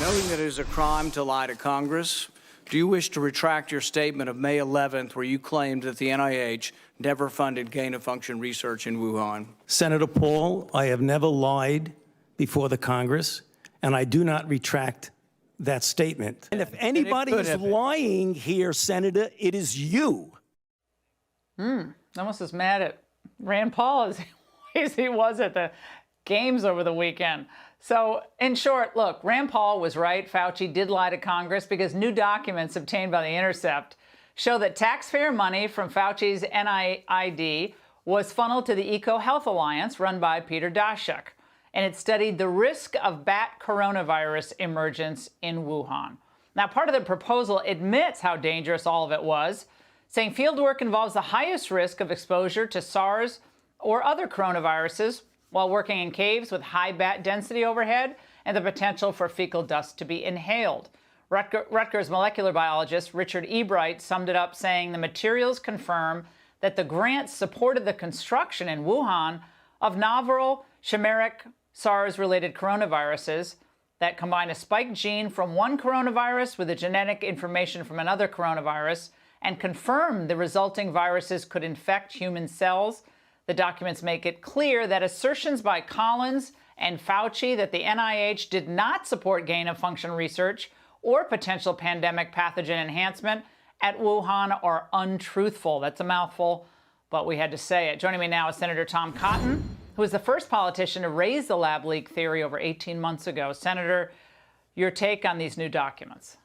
Knowing that it is a crime to lie to Congress, do you wish to retract your statement of May 11th where you claimed that the NIH never funded gain-of-function research in Wuhan? Senator Paul, I have never lied before the Congress, and I do not retract that statement. And if anybody is lying here, Senator, it is you. Almost as mad at Rand Paul as he was at the games over the weekend. So, in short, look, Rand Paul was right. Fauci did lie to Congress because new documents obtained by The Intercept show that taxpayer money from Fauci's NIAID was funneled to the EcoHealth Alliance run by Peter Daszak, and it studied the risk of bat coronavirus emergence in Wuhan. Now, part of the proposal admits how dangerous all of it was, saying fieldwork involves the highest risk of exposure to SARS or other coronaviruses while working in caves with high bat density overhead and the potential for fecal dust to be inhaled. Rutgers molecular biologist Richard Ebright summed it up saying the materials confirm that the grants supported the construction in Wuhan of novel chimeric SARS-related coronaviruses that combine a spike gene from one coronavirus with the genetic information from another coronavirus and confirm the resulting viruses could infect human cells. The documents make it clear that assertions by Collins and Fauci that the NIH did not support gain-of-function research or potential pandemic pathogen enhancement at Wuhan are untruthful. That's a mouthful, but we had to say it. Joining me now is Senator Tom Cotton, who was the first politician to raise the lab leak theory over 18 months ago. Senator, your take on these new documents?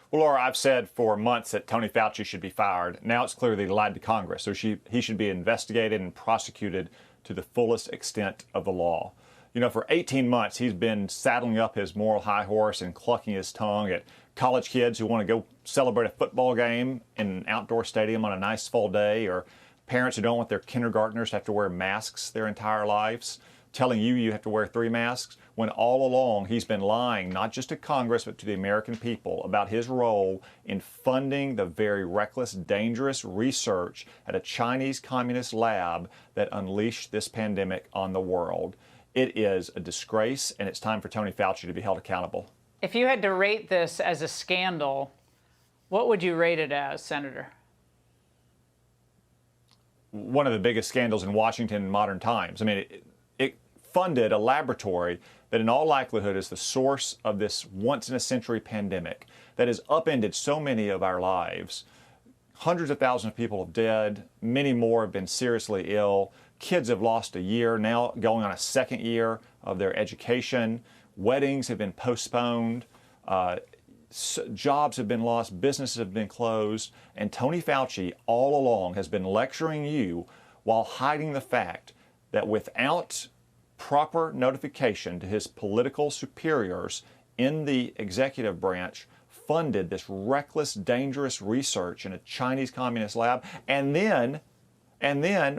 Well, Laura, I've said for months that Tony Fauci should be fired. Now it's clear that he lied to Congress, so he should be investigated and prosecuted to the fullest extent of the law. You know, for 18 months, he's been saddling up his moral high horse and clucking his tongue at college kids who want to go celebrate a football game in an outdoor stadium on a nice fall day, or parents who don't want their kindergartners to have to wear masks their entire lives, telling you have to wear 3 masks, when all along he's been lying not just to Congress but to the American people about his role in funding the very reckless, dangerous research at a Chinese communist lab that unleashed this pandemic on the world. It is a disgrace, and it's time for Tony Fauci to be held accountable. If you had to rate this as a scandal, what would you rate it as, Senator? One of the biggest scandals in Washington in modern times. I mean, it funded a laboratory that in all likelihood is the source of this once-in-a-century pandemic that has upended so many of our lives. Hundreds of thousands of people have died. Many more have been seriously ill. Kids have lost a year, now going on a second year of their education. Weddings have been postponed. Jobs have been lost. Businesses have been closed. And Tony Fauci all along has been lecturing you while hiding the fact that without proper notification to his political superiors in the executive branch, funded this reckless, dangerous research in a Chinese communist lab, and then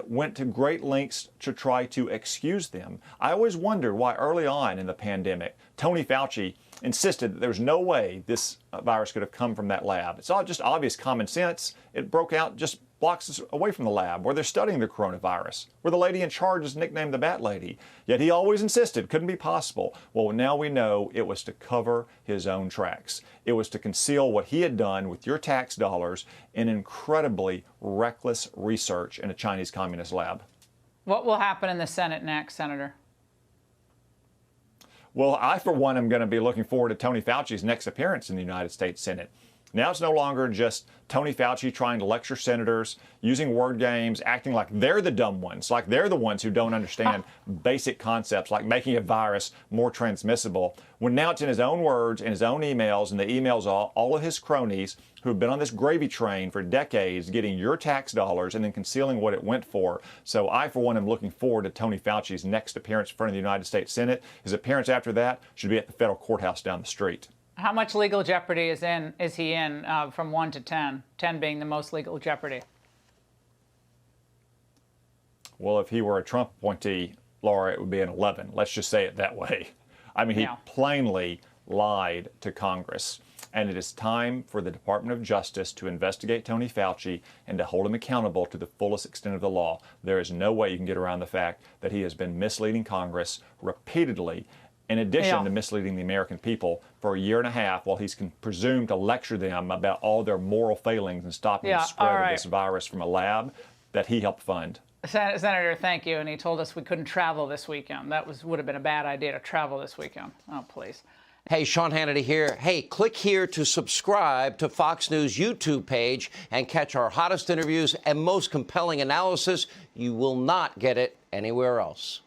went to great lengths to try to excuse them. I always wondered why early on in the pandemic, Tony Fauci insisted that there was no way this virus could have come from that lab. It's all just obvious common sense. It broke out just blocks away from the lab where they're studying the coronavirus, where the lady in charge is nicknamed the Bat Lady. Yet he always insisted it couldn't be possible. Well, now we know it was to cover his own tracks. It was to conceal what he had done with your tax dollars in incredibly reckless research in a Chinese communist lab. What will happen in the Senate next, Senator? Well, I, for one, am going to be looking forward to Tony Fauci's next appearance in the United States Senate. Now it's no longer just Tony Fauci trying to lecture senators, using word games, acting like they're the dumb ones, like they're the ones who don't understand basic concepts like making a virus more transmissible. When now it's in his own words, in his own emails, and the emails all of his cronies who have been on this gravy train for decades, getting your tax dollars and then concealing what it went for. So I, for one, am looking forward to Tony Fauci's next appearance in front of the United States Senate. His appearance after that should be at the federal courthouse down the street. How much legal jeopardy is he in from 1 to 10, 10 being the most legal jeopardy? Well, if he were a Trump appointee, Laura, it would be an 11. Let's just say it that way. I mean, he plainly lied to Congress. And it is time for the Department of Justice to investigate Tony Fauci and to hold him accountable to the fullest extent of the law. There is no way you can get around the fact that he has been misleading Congress repeatedly in addition Yeah. to misleading the American people for a year and a half while he's presumed to lecture them about all their moral failings and stopping the spread of this virus from a lab that he helped fund. Senator, thank you. And he told us we couldn't travel this weekend. That would have been a bad idea to travel this weekend. Oh, please. Hey, Sean Hannity here. Hey, click here to subscribe to Fox News YouTube page and catch our hottest interviews and most compelling analysis. You will not get it anywhere else.